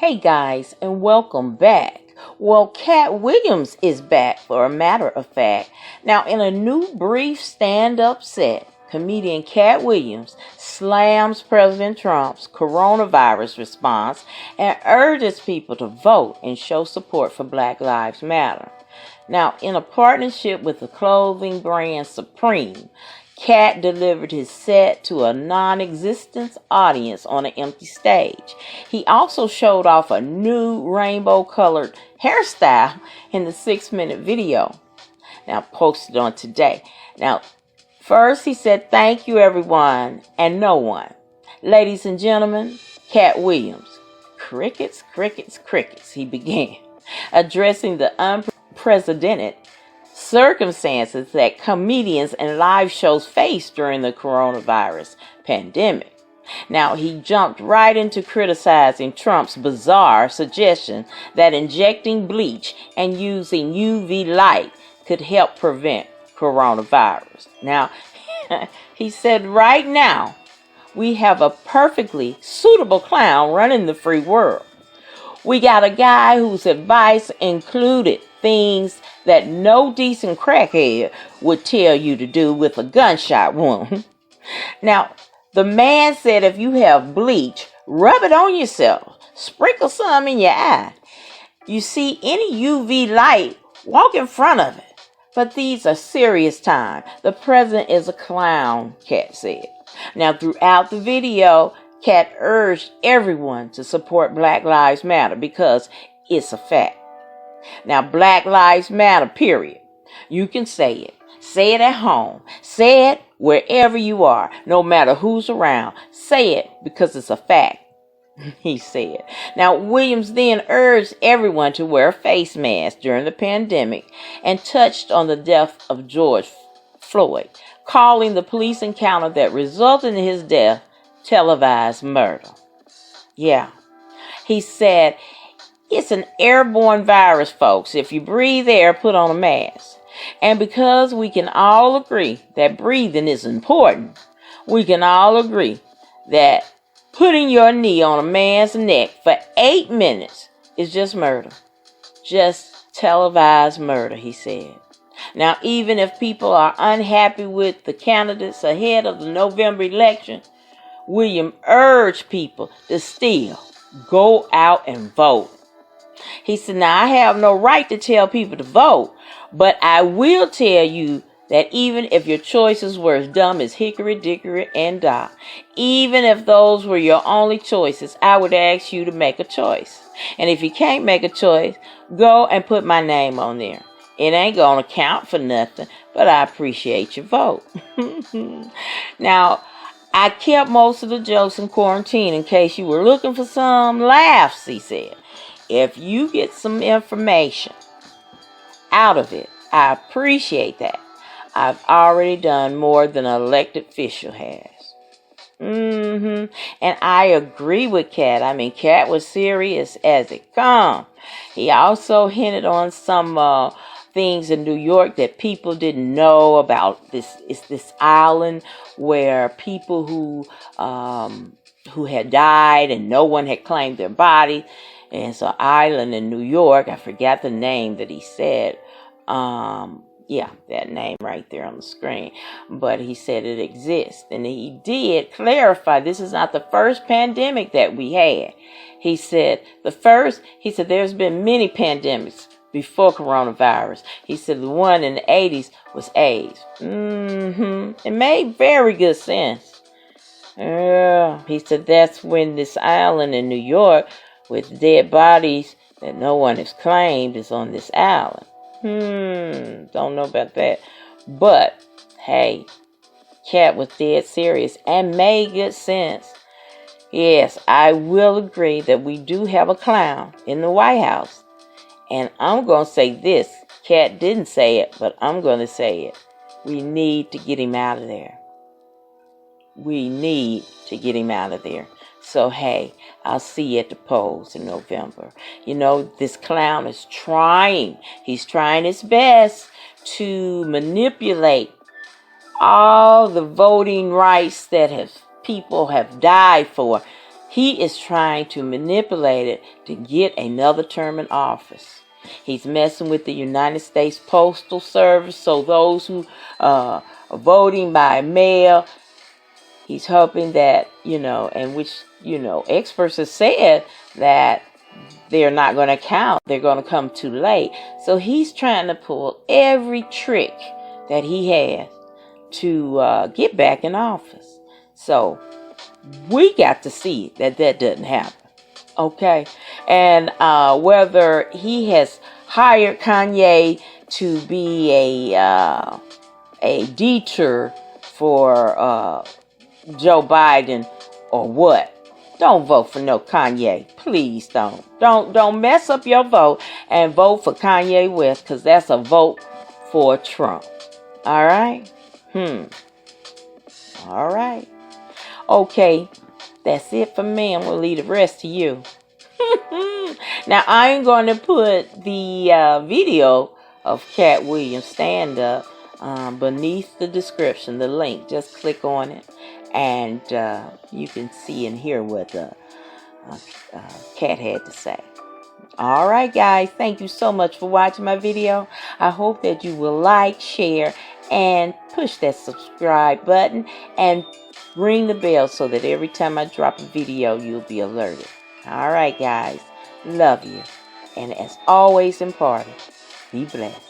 Hey guys, and welcome back. Well, Katt Williams is back, for a matter of fact. Now, in a new brief stand-up set, comedian Katt Williams slams President Trump's coronavirus response and urges people to vote and show support for Black Lives Matter. Now, in a partnership with the clothing brand Supreme, Katt delivered his set to a non-existent audience on an empty stage. He also showed off a new rainbow-colored hairstyle in the 6-minute video, now posted on today. Now, first he said, "Thank you everyone and no one." Ladies and gentlemen, Katt Williams. Crickets, crickets, crickets, he began, addressing the unprecedented circumstances that comedians and live shows face during the coronavirus pandemic. Now, he jumped right into criticizing Trump's bizarre suggestion that injecting bleach and using UV light could help prevent coronavirus. Now, he said, "Right now, we have a perfectly suitable clown running the free world. We got a guy whose advice included things that no decent crackhead would tell you to do with a gunshot wound." Now, the man said if you have bleach, rub it on yourself. Sprinkle some in your eye. You see any UV light, walk in front of it. But these are serious times. The president is a clown, Katt said. Now, throughout the video, Katt urged everyone to support Black Lives Matter because it's a fact. Now, Black Lives Matter, period. You can say it. Say it at home. Say it wherever you are, no matter who's around. Say it because it's a fact, he said. Now, Williams then urged everyone to wear a face mask during the pandemic and touched on the death of George Floyd, calling the police encounter that resulted in his death televised murder. Yeah, he said, "It's an airborne virus, folks. If you breathe air, put on a mask. And because we can all agree that breathing is important, we can all agree that putting your knee on a man's neck for 8 minutes is just murder. Just televised murder," he said. Now, even if people are unhappy with the candidates ahead of the November election, William urged people to still go out and vote. He said, "Now, I have no right to tell people to vote, but I will tell you that even if your choices were as dumb as hickory, dickory, and dock, even if those were your only choices, I would ask you to make a choice. And if you can't make a choice, go and put my name on there. It ain't going to count for nothing, but I appreciate your vote." Now, I kept most of the jokes in quarantine in case you were looking for some laughs, he said. If you get some information out of it, I appreciate that. I've already done more than an elected official has. And I agree with Katt. I mean, Katt was serious as it come. He also hinted on some things in New York that people didn't know about. This island where people who had died and no one had claimed their body. And it's an island in New York. I forgot the name that he said. Yeah, that name right there on the screen. But he said it exists. And he did clarify this is not the first pandemic that we had. He said there's been many pandemics before coronavirus. He said the one in the 80s was AIDS. It made very good sense. He said that's when this island in New York with dead bodies that no one has claimed is on this island. Don't know about that. But, hey, Katt was dead serious and made good sense. Yes, I will agree that we do have a clown in the White House. And I'm going to say this. Katt didn't say it, but I'm going to say it. We need to get him out of there. We need to get him out of there. So, hey, I'll see you at the polls in November. You know, this clown is trying. He's trying his best to manipulate all the voting rights that people have died for. He is trying to manipulate it to get another term in office. He's messing with the United States Postal Service, so those who are voting by mail, he's hoping that, and which, experts have said that they're not going to count. They're going to come too late. So he's trying to pull every trick that he has to get back in office. So we got to see that doesn't happen. Okay. And whether he has hired Kanye to be a detour for Joe Biden or what, don't vote for no Kanye. Please don't. Don't mess up your vote and vote for Kanye West, because that's a vote for Trump. All right? All right. Okay. That's it for me. I'm going to leave the rest to you. Now, I'm going to put the video of Katt Williams stand-up beneath the description, the link. Just click on it, and you can see and hear what Katt had to say. All right, guys. Thank you so much for watching my video. I hope that you will like, share, and push that subscribe button and ring the bell so that every time I drop a video, you'll be alerted. All right, guys. Love you. And as always important, be blessed.